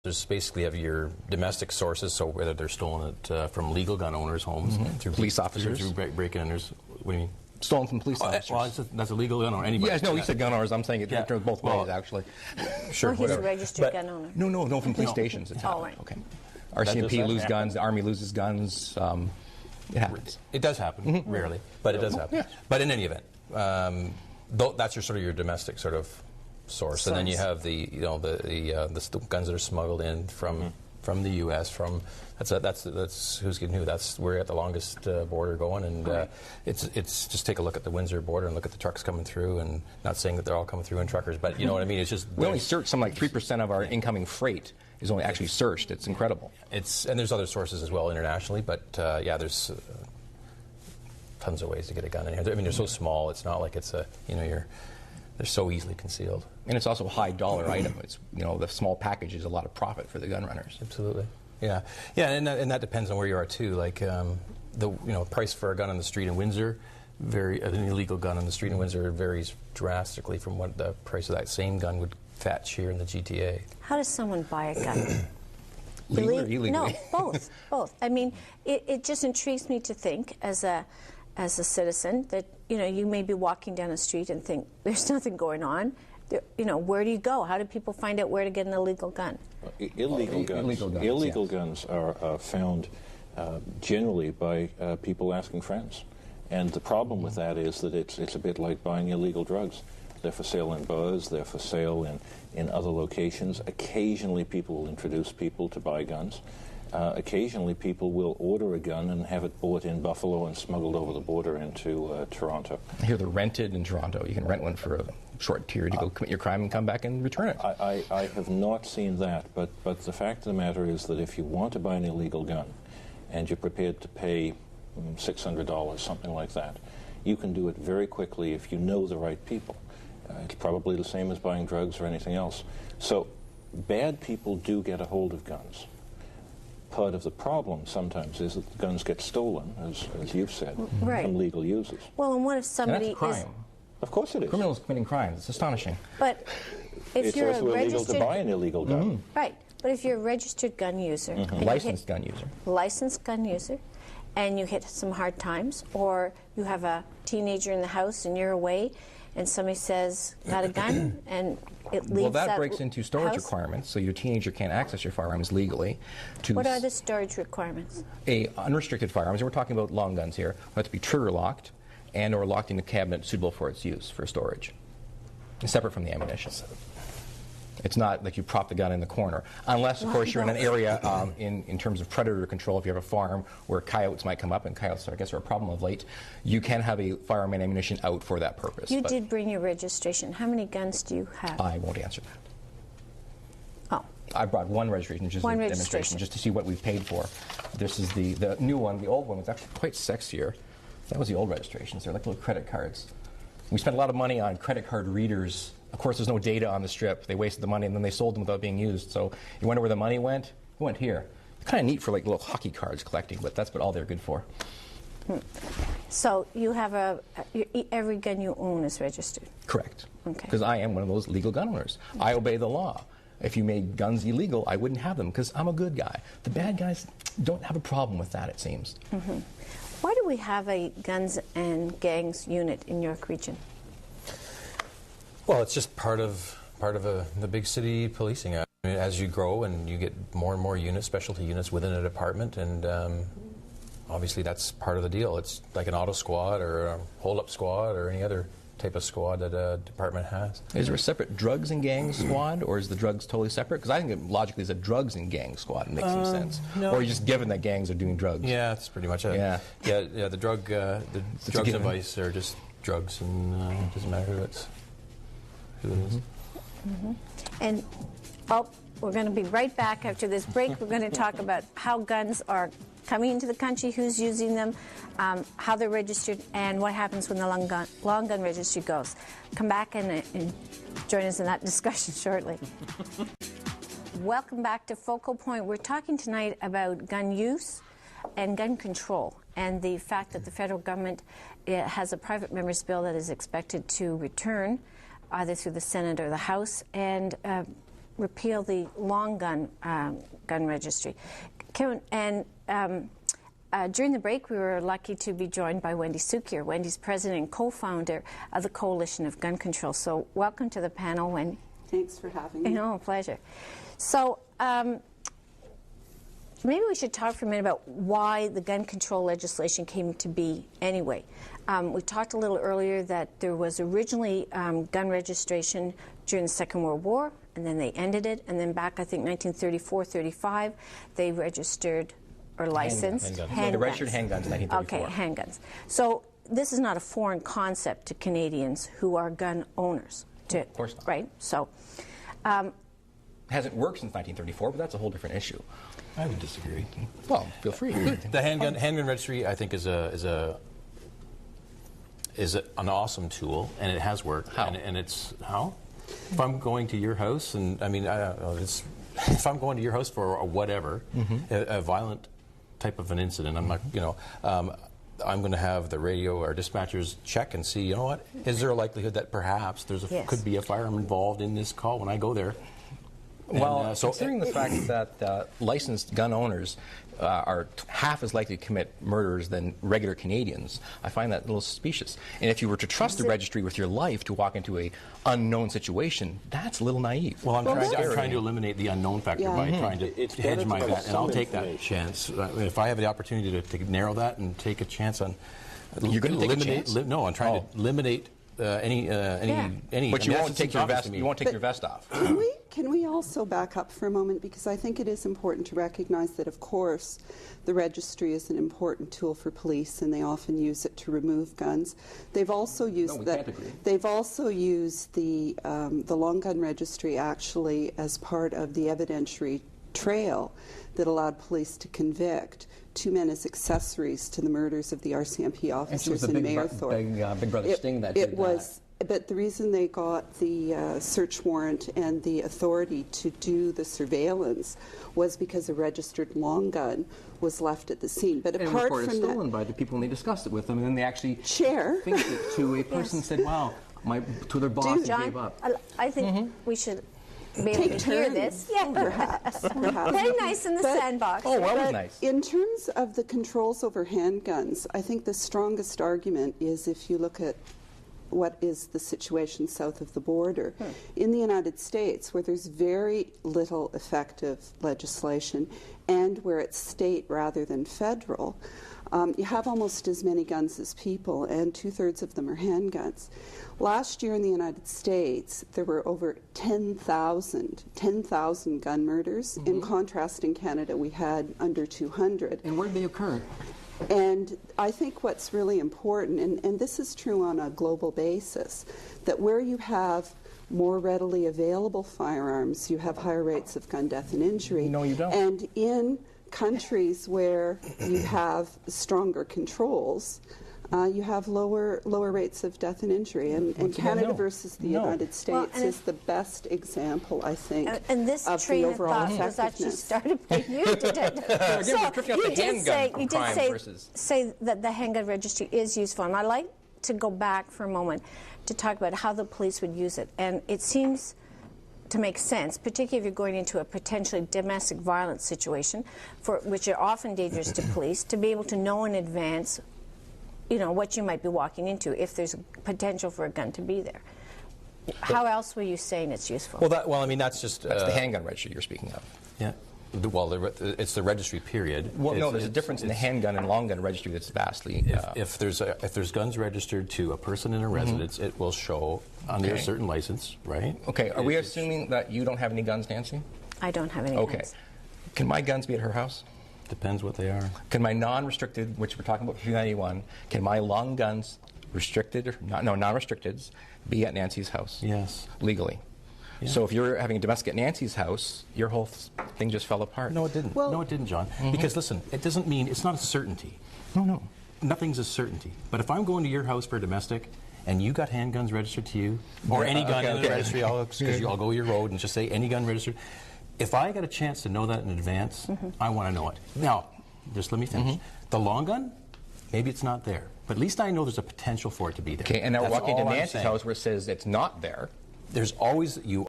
There's basically have your domestic sources, so whether they're stolen from legal gun owners' homes, through police officers, through break-in-ers. What do you mean? Stolen from police officers. Well, that's a legal gun owner. Anybody? Yes, no, you said gun owners. I'm saying it goes both ways, actually. Sure, he's a registered gun owner. No, from police stations. It's right. Okay. RCMP lose guns. The Army loses guns. It happens. It does happen, rarely, but it does happen. Yeah. But in any event, that's your sort of your domestic sort of source, and then you have the the guns that are smuggled in from the U.S. That's who's getting who. We're at the longest border going, and it's just take a look at the Windsor border and look at the trucks coming through, and not saying that they're all coming through in truckers, but you know what I mean. It's just we only search something like 3% of our incoming freight is only actually searched. It's incredible. And there's other sources as well internationally, but yeah, there's tons of ways to get a gun in here. I mean, they're so small. It's not like it's they're so easily concealed. And it's also a high dollar item. It's the small package is a lot of profit for the gun runners. Absolutely. Yeah, and that depends on where you are too. Like the price for a gun on the street in Windsor, an illegal gun on the street in Windsor varies drastically from what the price of that same gun would fetch here in the GTA. How does someone buy a gun? Legally or illegally? No, both. I mean, it just intrigues me to think as a citizen that you may be walking down the street and think there's nothing going on. Where do you go? How do people find out where to get an illegal gun? Illegal guns are found generally by people asking friends. And the problem with that is that it's a bit like buying illegal drugs. They're for sale in bars, they're for sale in other locations. Occasionally people will introduce people to buy guns. Occasionally people will order a gun and have it bought in Buffalo and smuggled over the border into Toronto. I hear they're rented in Toronto. You can rent one for a short period to go commit your crime and come back and return it. I have not seen that, but the fact of the matter is that if you want to buy an illegal gun and you're prepared to pay $600, something like that, you can do it very quickly if you know the right people. It's probably the same as buying drugs or anything else. So bad people do get a hold of guns. Part of the problem sometimes is that the guns get stolen, as you've said, from legal users. Well, and what if somebody that's a crime. Of course it is. Criminals committing crimes. It's astonishing. But if it's you're also illegal to buy an illegal gun. Right. But if you're a registered gun user, licensed gun user, and you hit some hard times, or you have a teenager in the house and you're away, and somebody says, got a gun, and it leaves well, that breaks into storage requirements, so your teenager can't access your firearms legally. What are the storage requirements? Unrestricted firearms, and we're talking about long guns here, have to be trigger locked and or locked in a cabinet suitable for its use for storage, separate from the ammunition. It's not like you prop the gun in the corner, unless, of course, you're in an area in terms of predator control. If you have a farm where coyotes might come up, and coyotes, I guess, are a problem of late, you can have a firearm and ammunition out for that purpose. You did bring your registration. How many guns do you have? I won't answer that. Oh. I brought one registration, just a demonstration, just to see what we've paid for. This is the new one. The old one was actually quite sexier. That was the old registrations. They're like little credit cards. We spent a lot of money on credit card readers. Of course, there's no data on the strip. They wasted the money, and then they sold them without being used. So you wonder where the money went? It went here. It's kind of neat for like little hockey cards collecting, but that's what all they're good for. So you have every gun you own is registered? Correct. Okay. Because I am one of those legal gun owners. I obey the law. If you made guns illegal, I wouldn't have them because I'm a good guy. The bad guys don't have a problem with that, it seems. Why do we have a guns and gangs unit in York Region? Well, it's just part of the big city policing. I mean, as you grow and you get more and more units, specialty units within a department, and obviously that's part of the deal. It's like an auto squad or a hold-up squad or any other type of squad that a department has. Is there a separate drugs and gangs squad, or is the drugs totally separate? Because I think it logically is a drugs and gangs squad. It makes some sense. No. Or are you just given that gangs are doing drugs? Yeah, that's pretty much it. Yeah. The drugs and vice are just drugs, and it doesn't matter who it is. And we're going to be right back after this break. We're going to talk about how guns are coming into the country, who's using them, how they're registered, and what happens when the Long Gun Registry goes. Come back and join us in that discussion shortly. Welcome back to Focal Point. We're talking tonight about gun use and gun control, and the fact that the federal government has a private member's bill that is expected to return either through the Senate or the House, and repeal the Long Gun Registry. During the break, we were lucky to be joined by Wendy Sukier. Wendy's president and co-founder of the Coalition of Gun Control. So welcome to the panel, Wendy. Thanks for having me. No, pleasure. So maybe we should talk for a minute about why the gun control legislation came to be anyway. We talked a little earlier that there was originally gun registration during the Second World War, and then they ended it, and then back, I think, 1934-35, they registered or licensed handguns. They registered handguns in 1934. Okay, handguns. So this is not a foreign concept to Canadians who are gun owners. Of course not. Right? So hasn't worked since 1934, but that's a whole different issue. I would disagree. Well, feel free. The handgun registry, I think, is an awesome tool, and it has worked. How? And it's how? If I'm going to your house, and I mean, if I'm going to your house for a whatever, a violent type of an incident, I'm not, I'm going to have the radio or dispatchers check and see, you know what, is there a likelihood that perhaps could be a firearm involved in this call when I go there? Well, considering the fact that licensed gun owners are half as likely to commit murders than regular Canadians, I find that a little suspicious. And if you were to trust the registry with your life to walk into an unknown situation, that's a little naive. Well, I'm trying to eliminate the unknown factor by trying to hedge my bet, and I'll take that chance. If I have the opportunity to narrow that and take a chance on... You're going to take a chance? No, I'm trying to eliminate any. But you won't take your vest. You won't take your vest off. Can we also back up for a moment, because I think it is important to recognize that, of course, the registry is an important tool for police, and they often use it to remove guns. They've also used They've also used the Long Gun Registry actually as part of the evidentiary trail that allowed police to convict two men as accessories to the murders of the RCMP officers in Mayerthorpe. Big Brother sting that did that. But the reason they got the search warrant and the authority to do the surveillance was because a registered long gun was left at the scene. But apart from that, stolen by the people, and they discussed it with them, and then they actually share think it to a person said, "Wow, to their boss John, gave up." I think we should be able to hear this. Yeah, perhaps. Very nice in the sandbox. Oh, well, was nice. In terms of the controls over handguns, I think the strongest argument is if you look at what is the situation south of the border. In the United States, where there's very little effective legislation and where it's state rather than federal, you have almost as many guns as people, and 2/3 of them are handguns. Last year in the United States, there were over 10,000 gun murders. In contrast, in Canada, we had under 200. And where did they occur? And I think what's really important, and this is true on a global basis, that where you have more readily available firearms, you have higher rates of gun death and injury. No, you don't. And in countries where you have stronger controls, you have lower rates of death and injury. And Canada versus the United States is the best example, I think, and this of train the of overall thought was actually effectiveness. started by you, Detective. You did say that the handgun registry is useful, and I'd like to go back for a moment to talk about how the police would use it. And it seems to make sense, particularly if you're going into a potentially domestic violence situation, which are often dangerous to police, to be able to know in advance what you might be walking into if there's potential for a gun to be there. How else were you saying it's useful? Well, I mean, that's just... That's the handgun registry you're speaking of. Yeah. Well, it's the registry period. Well, no, there's a difference in the handgun and long gun registry that's vastly... If there's guns registered to a person in a residence, it will show under a certain license, right? Okay, are we assuming that you don't have any guns, Nancy? I don't have any guns. Okay. guns. Can my guns be at her house? Depends what they are. Can my non-restricted, which we're talking about C-391, can my long guns, non-restricteds, be at Nancy's house? Yes. Legally? Yeah. So if you're having a domestic at Nancy's house, your whole thing just fell apart. No, it didn't. No, it didn't, John. Because listen, it doesn't mean, it's not a certainty. No. Nothing's a certainty. But if I'm going to your house for a domestic, and you got handguns registered to you, or any gun in the registry, because I'll go your road and just say any gun registered. If I got a chance to know that in advance, I want to know it. Now, just let me finish. The long gun, maybe it's not there. But at least I know there's a potential for it to be there. Okay, and now we're That's walking to all I'm Nancy's saying. house where it says it's not there. There's always,